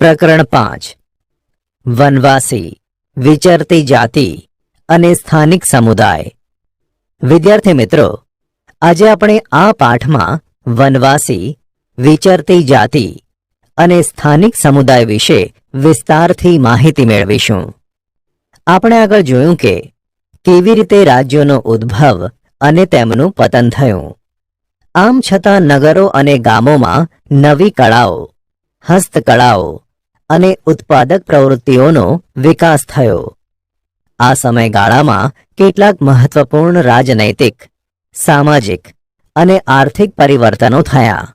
પ્રકરણ 5 વનવાસી, વિચરતી જાતિ અને સ્થાનિક સમુદાય. વિદ્યાર્થી મિત્રો, આજે આપણે આ પાઠમાં વનવાસી, વિચરતી જાતિ અને સ્થાનિક સમુદાય વિશે વિસ્તારથી માહિતી મેળવીશું. આપણે આગળ જોયું કે કેવી રીતે રાજ્યોનો ઉદ્ભવ અને તેમનું પતન થયું. આમ છતાં નગરો અને ગામોમાં નવી કળાઓ, હસ્તકળાઓ અને ઉત્પાદક પ્રવૃત્તિઓનો વિકાસ થયો. આ સમયગાળામાં કેટલાક મહત્વપૂર્ણ રાજનૈતિક, સામાજિક અને આર્થિક પરિવર્તનો થયા.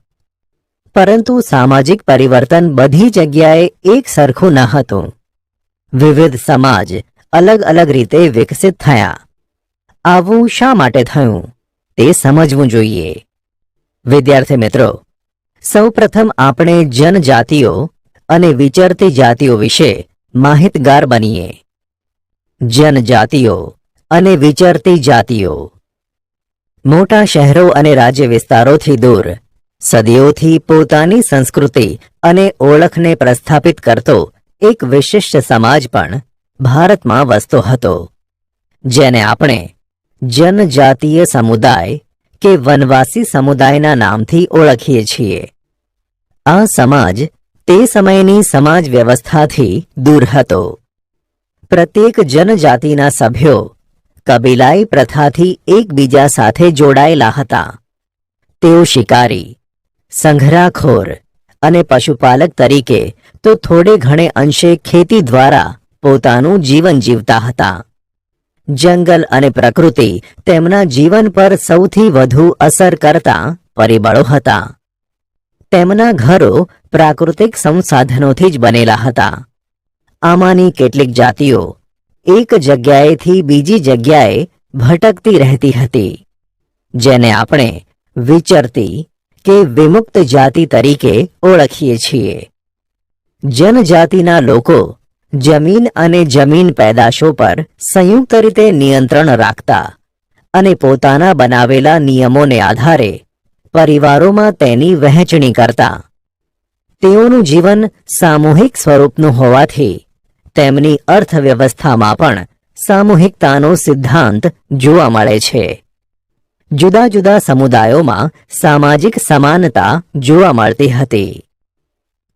પરંતુ સામાજિક પરિવર્તન બધી જગ્યાએ એક સરખું ન હતું. વિવિધ સમાજ અલગ અલગ રીતે વિકસિત થયા. આવું શા માટે થયું તે સમજવું જોઈએ. વિદ્યાર્થી મિત્રો, સૌપ્રથમ આપણે જનજાતિઓ અને વિચરતી જાતિઓ વિશે માહિતગાર બનીએ. જનજાતિઓ અને વિચરતી જાતિઓ. મોટા શહેરો અને રાજ્ય વિસ્તારોથી દૂર સદીઓથી પોતાની સંસ્કૃતિ અને ઓળખને પ્રસ્થાપિત કરતો એક વિશિષ્ટ સમાજ પણ ભારતમાં વસતો હતો, જેને આપણે જનજાતીય સમુદાય કે વનવાસી સમુદાયના નામથી ઓળખીએ છીએ. આ સમાજ તે સમયની સમાજ વ્યવસ્થાથી દૂર હતો. પ્રત્યેક જનજાતિના સભ્યો કબીલાઈ પ્રથાથી એકબીજા સાથે જોડાયેલા હતા. તેઓ શિકારી, સંઘરાખોર અને પશુપાલક તરીકે તો થોડે ઘણે અંશે ખેતી દ્વારા પોતાનું જીવન જીવતા હતા. જંગલ અને પ્રકૃતિ તેમના જીવન પર સૌથી વધુ અસર કરતા પરિબળો હતા. તેમના ઘરો પ્રાકૃતિક સંસાધનોથી જ બનેલા હતા. આમાંની કેટલીક જાતિઓ એક જગ્યાએથી બીજી જગ્યાએ ભટકતી રહેતી હતી, જેને આપણે વિચરતી કે વિમુક્ત જાતિ તરીકે ઓળખીએ છીએ. જનજાતિના લોકો જમીન અને જમીન પેદાશો પર સંયુક્ત રીતે નિયંત્રણ રાખતા અને પોતાના બનાવેલા નિયમોને આધારે પરિવારોમાં તેની વહેંચણી કરતા. તેઓનું જીવન સામૂહિક સ્વરૂપનું હોવાથી તેમની અર્થવ્યવસ્થામાં પણ સામૂહિકતાનો સિદ્ધાંત જોવા મળે છે. જુદા જુદા સમુદાયોમાં સામાજિક સમાનતા જોવા મળતી હતી.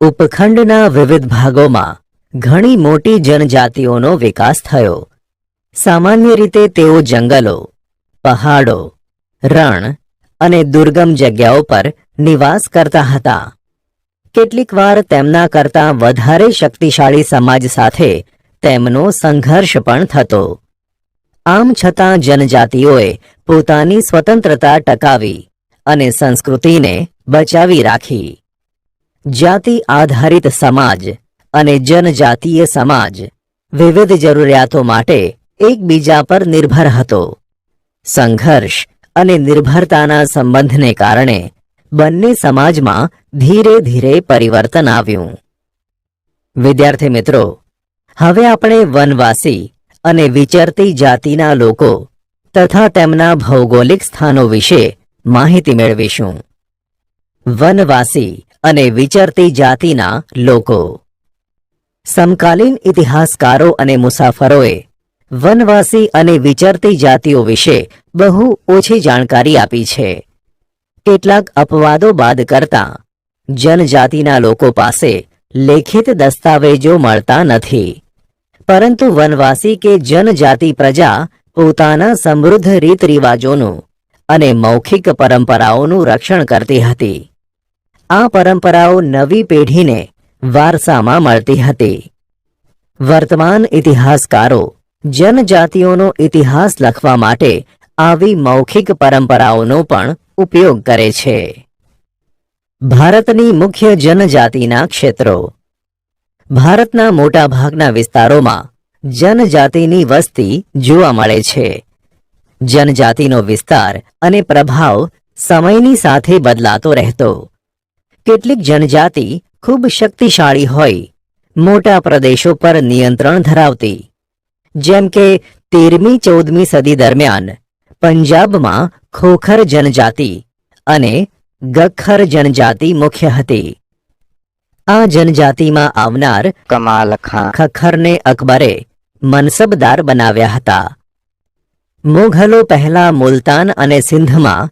ઉપખંડના વિવિધ ભાગોમાં ઘણી મોટી જનજાતિઓનો વિકાસ થયો. સામાન્ય રીતે તેઓ જંગલો, પહાડો, રણ અને દુર્ગમ જગ્યાઓ પર નિવાસ કરતા હતા. કેટલીક વાર તેમના કરતાં વધારે શક્તિશાળી સમાજ સાથે તેમનો સંઘર્ષ પણ થતો. આમ છતાં જનજાતિઓએ પોતાની સ્વતંત્રતા ટકાવી અને સંસ્કૃતિને બચાવી રાખી. જાતિ આધારિત સમાજ અને જનજાતીય સમાજ વિવિધ જરૂરિયાતો માટે એકબીજા પર નિર્ભર હતો. સંઘર્ષ અને નિર્ભરતાના સંબંધને કારણે બંને સમાજમાં ધીરે ધીરે પરિવર્તન આવ્યું. વિદ્યાર્થી મિત્રો, હવે આપણે વનવાસી અને વિચરતી જાતિના લોકો તથા તેમના ભૌગોલિક સ્થાનો વિશે માહિતી મેળવીશું. વનવાસી અને વિચરતી જાતિના લોકો. સમકાલીન ઇતિહાસકારો અને મુસાફરોએ વનવાસી અને વિચરતી જાતિઓ વિશે બહુ ઓછી જાણકારી આપી છે. કેટલાક અપવાદો બાદ કરતા જનજાતિના લોકો પાસે લેખિત દસ્તાવેજો મળતા નથી. પરંતુ વનવાસી કે જનજાતિ પ્રજા પોતાના સમૃદ્ધ રીત રિવાજોનું અને મૌખિક પરંપરાઓનું રક્ષણ કરતી હતી. આ પરંપરાઓ નવી પેઢીને વારસામાં મળતી હતી. વર્તમાન ઇતિહાસકારો જનજાતિઓનો ઇતિહાસ લખવા માટે આવી મૌખિક પરંપરાઓનો પણ ઉપયોગ કરે છે. ભારતની મુખ્ય જનજાતિના ક્ષેત્રો. ભારતના મોટાભાગના વિસ્તારોમાં જનજાતિની વસ્તી જોવા મળે છે. જનજાતિનો વિસ્તાર અને પ્રભાવ સમયની સાથે બદલાતો રહેતો. કેટલીક જનજાતિ ખૂબ શક્તિશાળી હોય મોટા પ્રદેશો પર નિયંત્રણ ધરાવતી. જેમ કે 13મી-14મી સદી દરમિયાન પંજાબમાં ખોખર જનજાતિ અને ગખ્ખર જનજાતિ મુખ્ય હતી. આ જનજાતિમાં આવનાર કમાલ ખાન, ખખ્ખરને અકબરે મનસબદાર બનાવ્યા હતા. મુઘલો પહેલા મુલતાન અને સિંધમાં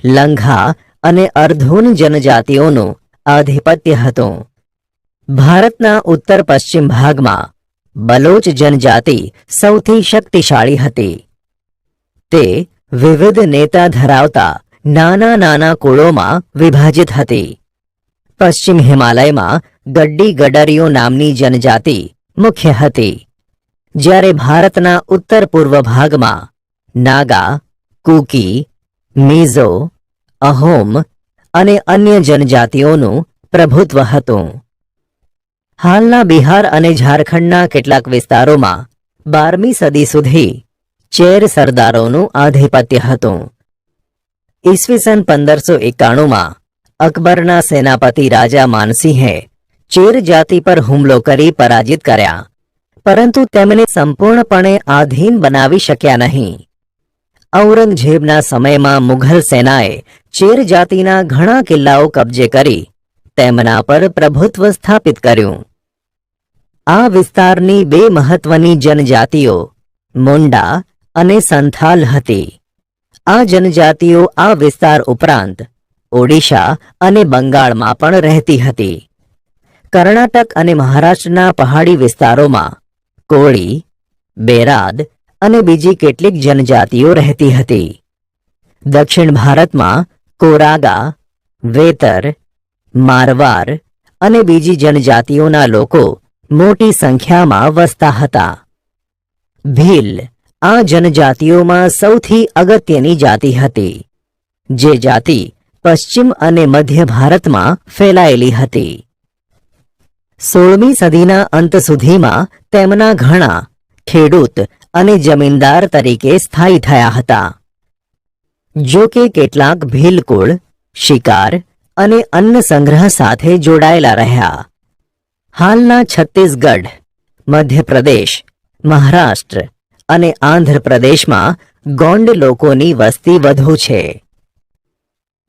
લંઘા અને અર્ધૂન જનજાતિઓનું આધિપત્ય હતું. ભારતના ઉત્તર પશ્ચિમ ભાગમાં બલોચ જનજાતિ સૌથી શક્તિશાળી હતી. તે વિવિધ નેતા ધરાવતા નાના નાના કુળોમાં વિભાજિત હતી. પશ્ચિમ હિમાલયમાં ગડ્ડી ગડરીઓ નામની જનજાતિ મુખ્ય હતી, જ્યારે ભારતના ઉત્તર પૂર્વ ભાગમાં નાગા, કુકી, મિઝો, અહોમ અને અન્ય જનજાતિઓનું પ્રભુત્વ હતું. હાલના બિહાર અને ઝારખંડના કેટલાક વિસ્તારોમાં 12મી સદી સુધી ચેર સરદારોનું આધિપત્ય હતું. ઈસવીસન 1591માં અકબરના સેનાપતિ રાજા માનસિંહે ચેર જાતિ પર હુમલો કરી પરાજિત કર્યા, પરંતુ તેમને સંપૂર્ણપણે આધીન બનાવી શક્યા નહીં. ઔરંગઝેબના સમયમાં મુઘલ સેનાએ ચેર જાતિના ઘણા કિલ્લાઓ કબજે કરી તેમના પર પ્રભુત્વ સ્થાપિત કર્યું. આ વિસ્તારની બે મહત્વની જનજાતિઓ મુંડા અને સંથાલ હતી. આ જનજાતિઓ આ વિસ્તાર ઉપરાંત ઓડિશા અને બંગાળમાં પણ રહેતી હતી. કર્ણાટક અને મહારાષ્ટ્રના પહાડી વિસ્તારોમાં કોળી, બેરાદ અને બીજી કેટલીક જનજાતિઓ રહેતી હતી. દક્ષિણ ભારતમાં કોરાગા, વેતર, મારવાર અને બીજી જનજાતિઓના લોકો મોટી સંખ્યામાં વસતા હતા. ભીલ આ જનજાતિઓમાં સૌથી અગત્યની જાતિ હતી, જે જાતિ પશ્ચિમ અને મધ્ય ભારતમાં ફેલાયેલી હતી. 16મી સદીના અંત સુધીમાં તેમના ઘણા ખેડૂત અને જમીનદાર તરીકે સ્થાયી થયા હતા. જો કે કેટલાક ભીલકુળ શિકાર અને અન્ન સંગ્રહ સાથે જોડાયેલા રહ્યા. હાલના છત્તીસગઢ, મધ્યપ્રદેશ, મહારાષ્ટ્ર અને આંધ્રપ્રદેશમાં ગોંડ લોકોની વસ્તી વધુ છે.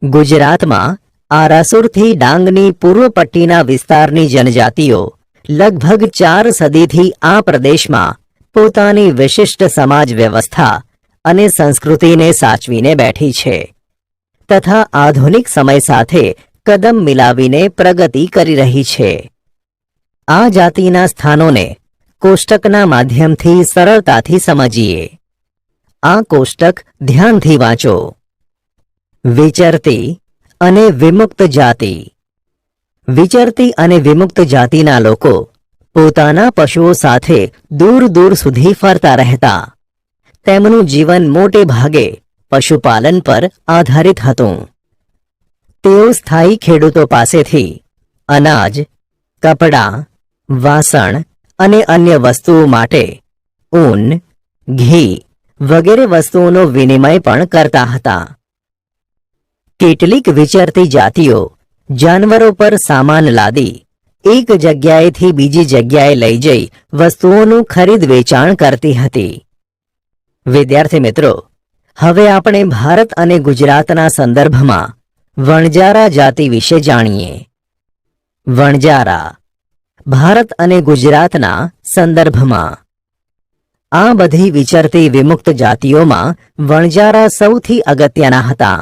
ગુજરાતમાં આરાસુરથી ડાંગની પૂર્વ પટ્ટીના વિસ્તારની જનજાતિઓ લગભગ 4 સદીથી આ પ્રદેશમાં પોતાની વિશિષ્ટ સમાજ વ્યવસ્થા અને સંસ્કૃતિને સાચવીને બેઠી છે, તથા આધુનિક સમય સાથે કદમ મિલાવીને પ્રગતિ કરી રહી છે. આ જાતિના સ્થાનોને કોષ્ટકના માધ્યમથી સરળતાથી સમજીએ. આ કોષ્ટક ધ્યાનથી વાંચો. વિચરતી અને વિમુક્ત જાતિ. વિચરતી અને વિમુક્ત જાતિના લોકો પોતાના પશુઓ સાથે દૂર દૂર સુધી ફરતા રહેતા. તેમનું જીવન મોટે ભાગે પશુપાલન પર આધારિત હતું. તેઓ સ્થાયી ખેડૂતો પાસેથી અનાજ, કપડાં, વાસણ અને અન્ય વસ્તુઓ માટે ઊન, ઘી વગેરે વસ્તુઓનો વિનિમય પણ કરતા હતા. કેટલીક વિચરતી જાતિઓ જાનવરો પર સામાન લાદી એક જગ્યાએથી બીજી જગ્યાએ લઈ જઈ વસ્તુઓનું ખરીદ વેચાણ કરતી હતી. વિદ્યાર્થી મિત્રો, હવે આપણે ભારત અને ગુજરાતના સંદર્ભમાં વણજારા જાતિ વિશે જાણીએ. વણજારા ભારત અને ગુજરાતના સંદર્ભમાં. આ બધી વિચરતી વિમુક્ત જાતિઓમાં વણજારા સૌથી અગત્યના હતા.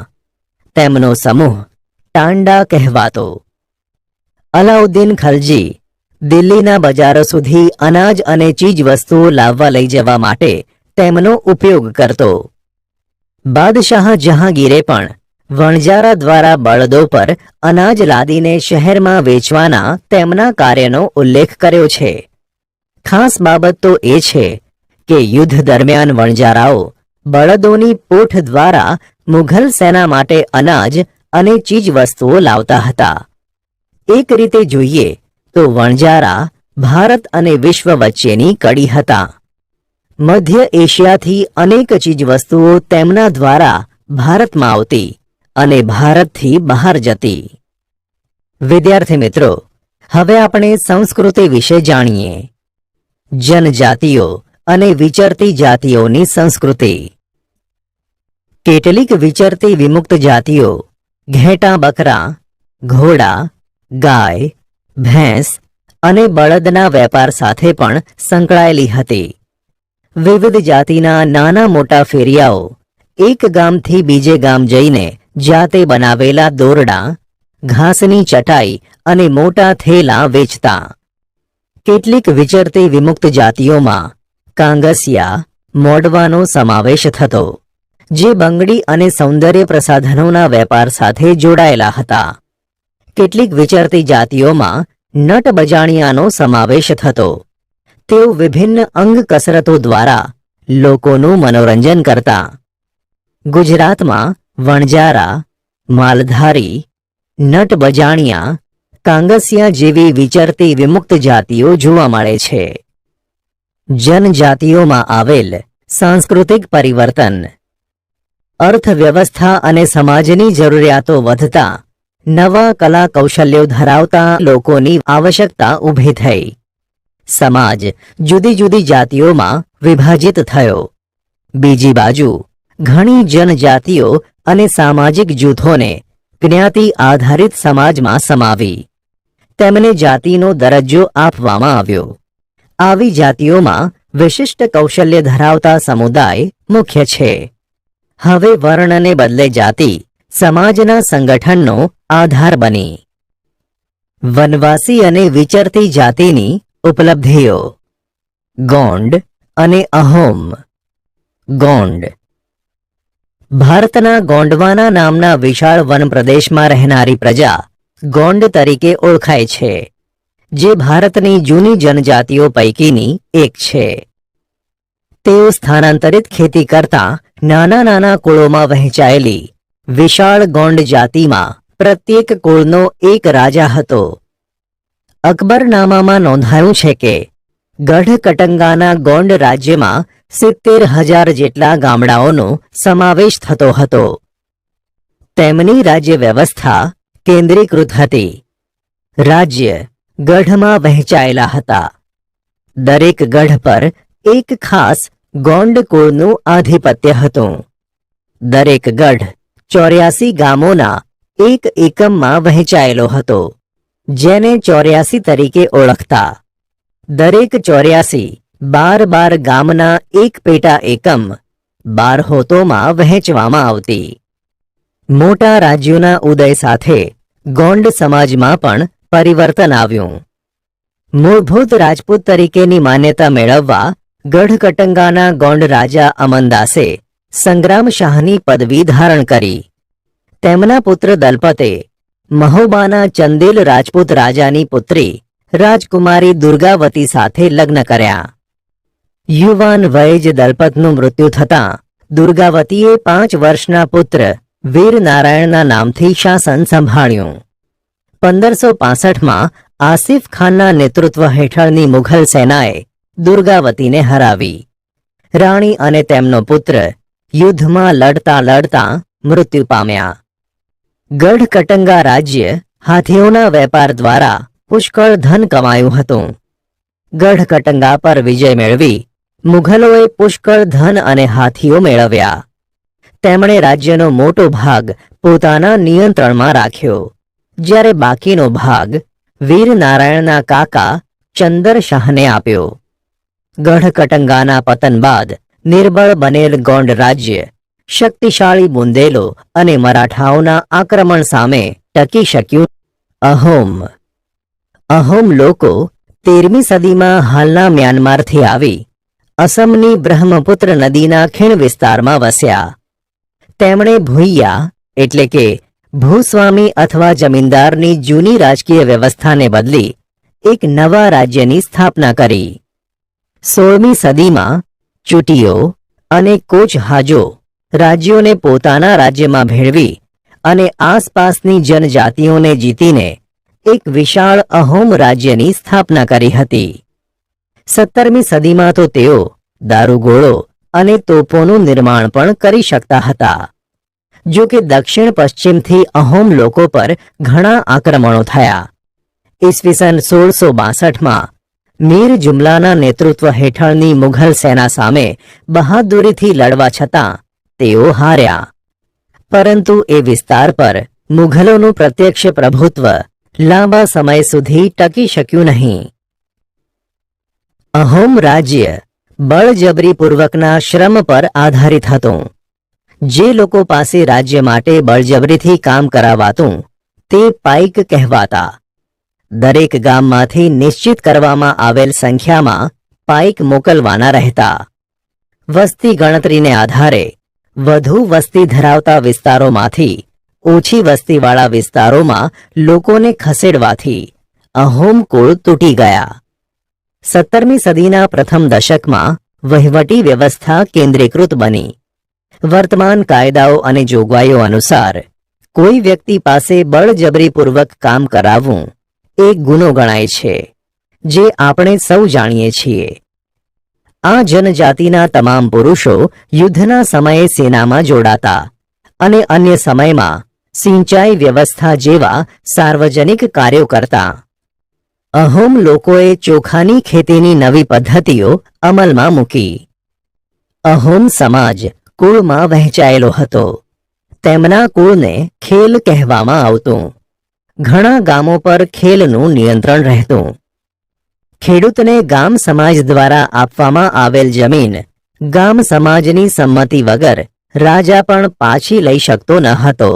તેમનો સમૂહ ટાંડા કહેવાતો. અલાઉદ્દીન ખલજી દિલ્હીના બજારો સુધી અનાજ અને ચીજ વસ્તુઓ લાવવા લઈ જવા માટે તેમનો ઉપયોગ કરતો. બાદશાહ જહાંગીરે પણ વણજારા દ્વારા બળદો પર અનાજ લાદીને શહેરમાં વેચવાના તેમના કાર્યનો ઉલ્લેખ કર્યો છે. ખાસ બાબત તો એ છે કે યુદ્ધ દરમિયાન વણજારાઓ બળદોની પૂંઠ દ્વારા મુઘલ સેના માટે અનાજ અને ચીજ વસ્તુઓ લાવતા હતા. એક રીતે જોઈએ તો વણજારા ભારત અને વિશ્વ વચ્ચેની કડી હતા. મધ્ય એશિયાથી અનેક ચીજ વસ્તુઓ તેમના દ્વારા ભારતમાં આવતી અને ભારતથી બહાર જતી. વિદ્યાર્થી મિત્રો, હવે આપણે સંસ્કૃતિ વિશે જાણીએ. જનજાતિઓ અને વિચરતી જાતિઓની સંસ્કૃતિ. કેટલીક વિચરતી વિમુક્ત જાતિઓ ઘેટાં બકરા, ઘોડા, ગાય, ભેંસ અને બળદના વેપાર સાથે પણ સંકળાયેલી હતી. વિવિધ જાતિના નાના મોટા ફેરિયાઓ એક ગામથી બીજે ગામ જઈને જાતે બનાવેલા દોરડા, ઘાસની ચટાઈ અને મોટા થેલા વેચતા. કેટલીક વિચરતી વિમુક્ત જાતિઓમાં કાંગસિયા, મોડવાનો સમાવેશ થતો, જે બંગડી અને સૌંદર્ય પ્રસાધનોના વેપાર સાથે જોડાયેલા હતા. કેટલીક વિચરતી જાતિઓમાં નટબજાણિયાનો સમાવેશ થતો. તેઓ વિભિન્ન અંગ કસરતો દ્વારા લોકોનું મનોરંજન કરતા. ગુજરાતમાં વણજારા, માલધારી, નટબજાણિયા, કાંગસિયા જેવી વિચરતી વિમુક્ત જાતિઓ જોવા મળે છે. જનજાતિઓમાં આવેલ સાંસ્કૃતિક પરિવર્તન. અર્થવ્યવસ્થા અને સમાજની જરૂરિયાતો વધતા નવા કલા કૌશલ્યો ધરાવતા લોકોની આવશ્યકતા ઊભી થઈ. સમાજ જુદી જુદી જાતિઓમાં વિભાજિત થયો. બીજી બાજુ ઘણી જનજાતિઓ અને સામાજિક જૂથોને જ્ઞાતિ આધારિત સમાજમાં સમાવી. તેમને જાતિનો દરજ્જો આપવામાં આવ્યો. આવી જાતિઓમાં વિશિષ્ટ કૌશલ્ય ધરાવતા સમુદાય મુખ્ય છે. હવે વર્ણને બદલે જાતિ સમાજના સંગઠનનો આધાર બની. વનવાસી અને વિચરતી જાતિની ઉપલબ્ધિઓ. ગોંડ અને અહોમ. ગોંડ ભારતના ગોંડવાના નામના વિશાળ વન પ્રદેશમાં રહેનારી પ્રજા ગોંડ તરીકે ઓળખાય છે, જે ભારતની જૂની જનજાતિઓ પૈકીની એક છે. તેઓ સ્થાનાંતરિત ખેતી કરતા નાના નાના કુળોમાં વહેંચાયેલી વિશાળ ગોંડ જાતિમાં પ્રત્યેક કુળનો એક રાજા હતો. અકબરનામામાં નોંધાયું છે કે ગઢકટંગાના ગોંડ રાજ્યમાં 70,000 જેટલા ગામડાઓનો સમાવેશ થતો હતો. તેમની રાજ્ય વ્યવસ્થા કેન્દ્રીકૃત હતી. રાજ્ય ગઢમાં વહેંચાયેલા હતા. દરેક ગઢ પર એક ખાસ ગોંડ કુળનું આધિપત્ય હતું. દરેક ગઢ 84 ગામોના એક એકમમાં વહેંચાયેલો હતો, જેને 84 તરીકે ઓળખતા. દરેક 84 12 ગામના એક પેટા એકમ 12 હોતોમાં વહેંચવામાં આવતી. મોટા રાજ્યોના ઉદય સાથે ગોંડ સમાજમાં પણ પરિવર્તન આવ્યું. મૂળભૂત રાજપૂત તરીકેની માન્યતા મેળવવા ગઢકટંગાના ગોંડ રાજા અમનદાસે સંગ્રામશાહની પદવી ધારણ કરી. તેમના પુત્ર દલપતે મહોબાના ચંદેલ રાજપૂત રાજાની પુત્રી રાજકુમારી દુર્ગાવતી સાથે લગ્ન કર્યા. યુવાન વયે જ દલપતનું મૃત્યુ થતાં દુર્ગાવતીએ 5 વર્ષના પુત્ર વીરનારાયણના નામથી શાસન સંભાળ્યું. 1565માં આસિફ ખાનના નેતૃત્વ હેઠળની મુઘલ સેનાએ દુર્ગાવતીને હરાવી. રાણી અને તેમનો પુત્ર યુદ્ધમાં લડતા લડતા મૃત્યુ પામ્યા. ગઢકટંગા રાજ્ય હાથીઓના વેપાર દ્વારા પુષ્કળ ધન કમાયું હતું. ગઢકટંગા પર વિજય મેળવી મુઘલોએ પુષ્કળ ધન અને હાથીઓ મેળવ્યા. તેમણે રાજ્યનો મોટો ભાગ પોતાના નિયંત્રણમાં રાખ્યો, જ્યારે બાકીનો ભાગ વીરનારાયણના કાકા ચંદર શાહને આપ્યો. ગઢકટંગાના પતન બાદ નિર્બળ બનેલ ગોંડ રાજ્ય શક્તિશાળી બુંદેલો અને મરાઠાઓના આક્રમણ સામે ટકી શક્યું. અહોમ. અહોમ લોકો 13મી સદીમાં હાલના મ્યાનમારથી આવી અસમની બ્રહ્મપુત્ર નદીના ખીણ વિસ્તારમાં વસ્યા. તેમણે ભૂઈયા એટલે કે ભૂસ્વામી અથવા જમીનદારની જૂની રાજકીય વ્યવસ્થાને બદલી એક નવા રાજ્યની સ્થાપના કરી. 16મી સદીમાં ચૂટીઓ અને કોચહાજો રાજ્યોને પોતાના રાજ્યમાં ભેળવી અને આસપાસની જનજાતિઓને જીતીને એક વિશાળ અહોમ રાજ્યની સ્થાપના કરી હતી. 17મી સદીમાં તો તેઓ દારૂગોળો અને તોપોનું નિર્માણ પણ કરી શકતા હતા. જો કે દક્ષિણ પશ્ચિમથી અહોમ લોકો પર ઘણા આક્રમણો થયા. ઈસવીસન 1662માં મીર જુમલાના નેતૃત્વ હેઠળની મુઘલ સેના સામે બહાદુરીથી લડવા છતાં તેઓ હાર્યા. પરંતુ એ વિસ્તાર પર મુઘલોનું પ્રત્યક્ષ પ્રભુત્વ લાંબા સમય સુધી ટકી શક્યું નહીં. અહોમ રાજ્ય બળજબરીપૂર્વકના શ્રમ પર આધારિત હતું. જે લોકો પાસે રાજ્ય માટે બળજબરીથી કામ કરાવાતું તે પાઇક કહેવાતા. દરેક ગામમાંથી નિશ્ચિત કરવામાં આવેલ સંખ્યામાં પાઇક મોકલવાના રહેતા. વસ્તી ગણતરીને આધારે વધુ વસ્તી ધરાવતા વિસ્તારોમાંથી ઓછી વસ્તીવાળા વિસ્તારોમાં લોકોને ખસેડવાથી અહોમ કુળ તૂટી ગયા. 17મી સદીના પ્રથમ દશકમાં વહીવટી વ્યવસ્થા કેન્દ્રીકૃત બની. વર્તમાન કાયદાઓ અને જોગવાઈઓ અનુસાર કોઈ વ્યક્તિ પાસે બળજબરીપૂર્વક કામ કરાવવું એક ગુનો ગણાય છે, જે આપણે સૌ જાણીએ છીએ. આ જનજાતિના તમામ પુરુષો યુદ્ધના સમયે સેનામાં જોડાતા અને અન્ય સમયમાં સિંચાઈ વ્યવસ્થા જેવા સાર્વજનિક કાર્યો કરતા. અહોમ લોકોએ ચોખાની ખેતીની નવી પદ્ધતિઓ અમલમાં મૂકી. અહોમ સમાજ કુળમાં વહેંચાયેલો હતો. તેમના કુળને ખેલ કહેવામાં આવતું. ઘણા ગામો પર ખેલનું નિયંત્રણ રહેતું. ખેડૂતને ગામ સમાજ દ્વારા આપવામાં આવેલ જમીન ગામ સમાજની સંમતિ વગર રાજા પણ પાછી લઈ શકતો ન હતો.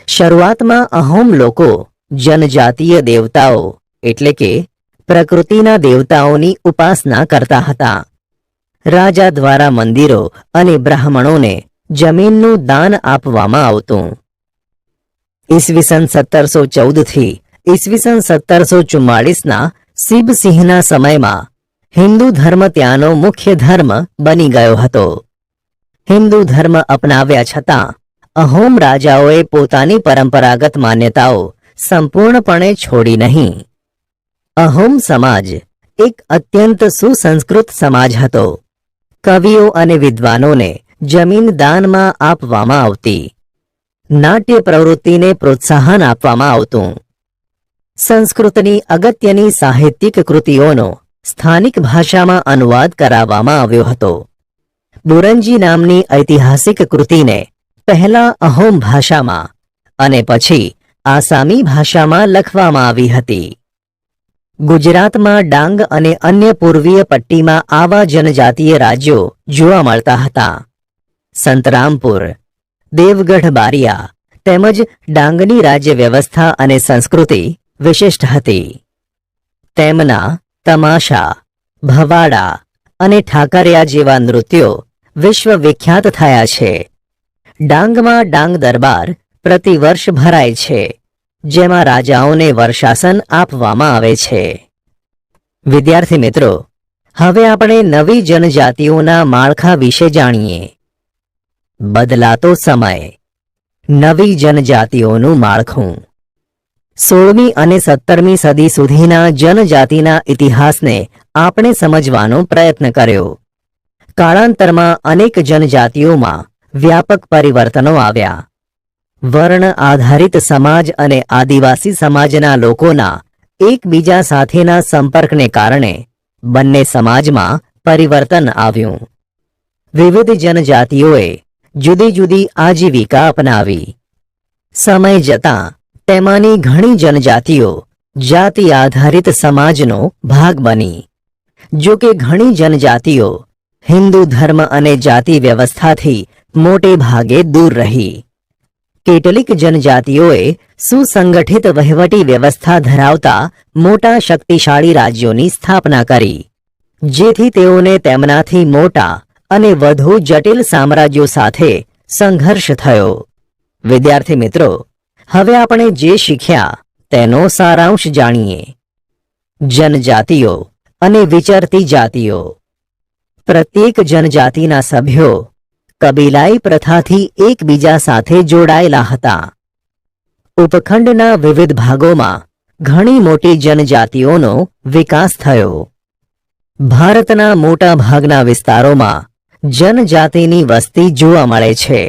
શરૂઆતમાં અહોમ લોકો જનજાતીય દેવતાઓ એટલે કે પ્રકૃતિના દેવતાઓની ઉપાસના કરતા હતા. રાજા દ્વારા મંદિરો અને બ્રાહ્મણોને જમીનનું દાન આપવામાં આવતું. ઈસવીસન 1714 થી ઈસવીસન 1744ના શિબસિંહના સમયમાં હિન્દુ ધર્મ ત્યાંનો મુખ્ય ધર્મ બની ગયો હતો. હિન્દુ ધર્મ અપનાવ્યા છતાં અહોમ રાજાઓએ પોતાની પરંપરાગત માન્યતાઓ સંપૂર્ણપણે છોડી નહીં. અહોમ સમાજ એક અત્યંત સુસંસ્કૃત સમાજ હતો. કવિઓ અને વિદ્વાનોને જમીન દાનમાં આપવામાં આવતી. નાટ્ય પ્રવૃત્તિને પ્રોત્સાહન આપવામાં આવતું. સંસ્કૃતની અગત્યની સાહિત્યિક કૃતિઓનો સ્થાનિક ભાષામાં અનુવાદ કરાવવામાં આવ્યો હતો. બુરંજી નામની ઐતિહાસિક કૃતિને પહેલા અહોમ ભાષામાં અને પછી આસામી ભાષામાં લખવામાં આવી હતી. ગુજરાતમાં ડાંગ અને અન્ય પૂર્વીય પટ્ટીમાં આવા જનજાતીય રાજ્યો જોવા મળતા હતા. સંતરામપુર, દેવગઢ બારિયા તેમજ ડાંગની રાજ્ય વ્યવસ્થા અને સંસ્કૃતિ વિશિષ્ટ હતી. તેમના તમાશા, ભવાડા અને ઠાકરિયા જેવા નૃત્યો વિશ્વવિખ્યાત થયા છે. ડાંગમાં ડાંગ દરબાર પ્રતિવર્ષ ભરાય છે, જેમાં રાજાઓને વર્ષાસન આપવામાં આવે છે. વિદ્યાર્થી મિત્રો, હવે આપણે નવી જનજાતિઓના માળખા વિશે જાણીએ. બદલાતો સમય, નવી જનજાતિઓનું માળખું. 16મી અને 17મી સદી સુધીના જનજાતિના ઇતિહાસને આપણે સમજવાનો પ્રયત્ન કર્યો. કાળાંતરમાં અનેક જનજાતિઓમાં વ્યાપક પરિવર્તનો આવ્યા. વર્ણ આધારિત સમાજ અને આદિવાસી સમાજના લોકોના એકબીજા સાથેના સંપર્કને કારણે બંને સમાજમાં પરિવર્તન આવ્યું. વિવિધ જનજાતિઓએ જુદી જુદી આજીવિકા અપનાવી. સમય જતાં તેમાંની ઘણી જનજાતિઓ જાતિ આધારિત સમાજનો ભાગ બની. જો કે ઘણી જનજાતિઓ હિન્દુ ધર્મ અને જાતિ વ્યવસ્થાથી મોટે ભાગે દૂર રહી. કેટલીક જનજાતિઓએ સુસંગઠિત વહીવટી વ્યવસ્થા ધરાવતા મોટા શક્તિશાળી રાજ્યોની સ્થાપના કરી, જેથી તેઓને તેમનાથી મોટા અને વધુ જટિલ સામ્રાજ્યો સાથે સંઘર્ષ થયો. વિદ્યાર્થી મિત્રો, હવે આપણે જે શીખ્યા તેનો સારાંશ જાણીએ. જનજાતિઓ અને વિચરતી જાતિઓ. પ્રત્યેક જનજાતિના સભ્યો કબીલાઈ પ્રથાથી એકબીજા સાથે જોડાયેલા હતા. ઉપખંડના વિવિધ ભાગોમાં ઘણી મોટી જનજાતિઓનો વિકાસ થયો. ભારતના મોટા ભાગના વિસ્તારોમાં જનજાતિની વસ્તી જોવા મળે છે.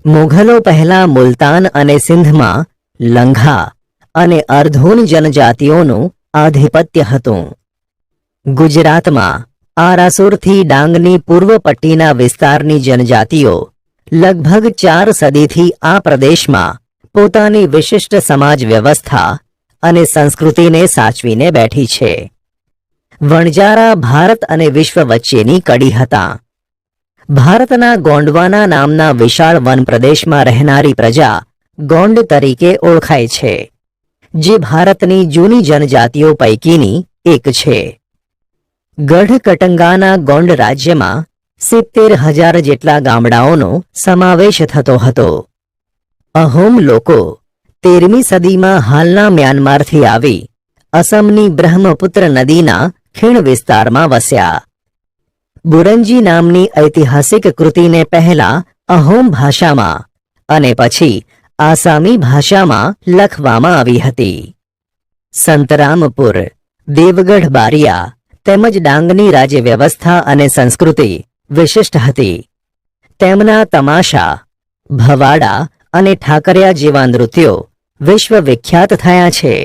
મુઘલો પહેલા મુલતાન અને સિંધમાં લંઘા અને અર્ધૂન જનજાતિઓનું આધિપત્ય હતું. ગુજરાતમાં આરાસુરથી ડાંગની પૂર્વ પટ્ટીના વિસ્તારની જનજાતિઓ લગભગ 4 સદીથી આ પ્રદેશમાં પોતાની વિશિષ્ટ સમાજ વ્યવસ્થા અને સંસ્કૃતિને સાચવીને બેઠી છે. વણજારા ભારત અને વિશ્વ વચ્ચેની કડી હતા. ભારતના ગોંડવાના નામના વિશાળ વન પ્રદેશમાં રહેનારી પ્રજા ગોંડ તરીકે ઓળખાય છે, જે ભારતની જૂની જનજાતિઓ પૈકીની એક છે. ગઢકટંગાના ગોંડ રાજ્યમાં 70,000 જેટલા ગામડાઓનો સમાવેશ થતો હતો. અહોમ લોકો 13મી સદીમાં હાલના મ્યાનમારથી આવી અસમની બ્રહ્મપુત્ર નદીના ખીણ વિસ્તારમાં વસ્યા. બુરંજી નામની ઐતિહાસિક કૃતિને પહેલા અહોમ ભાષામાં અને પછી આસામી ભાષામાં લખવામાં આવી હતી. સંતરામપુર, દેવગઢ બારિયા તેમજ ડાંગની રાજ્ય વ્યવસ્થા અને સંસ્કૃતિ વિશિષ્ટ હતી. તેમના તમાશા, ભવાડા અને ઠાકરિયા જેવા નૃત્યો વિશ્વ વિખ્યાત થયા છે.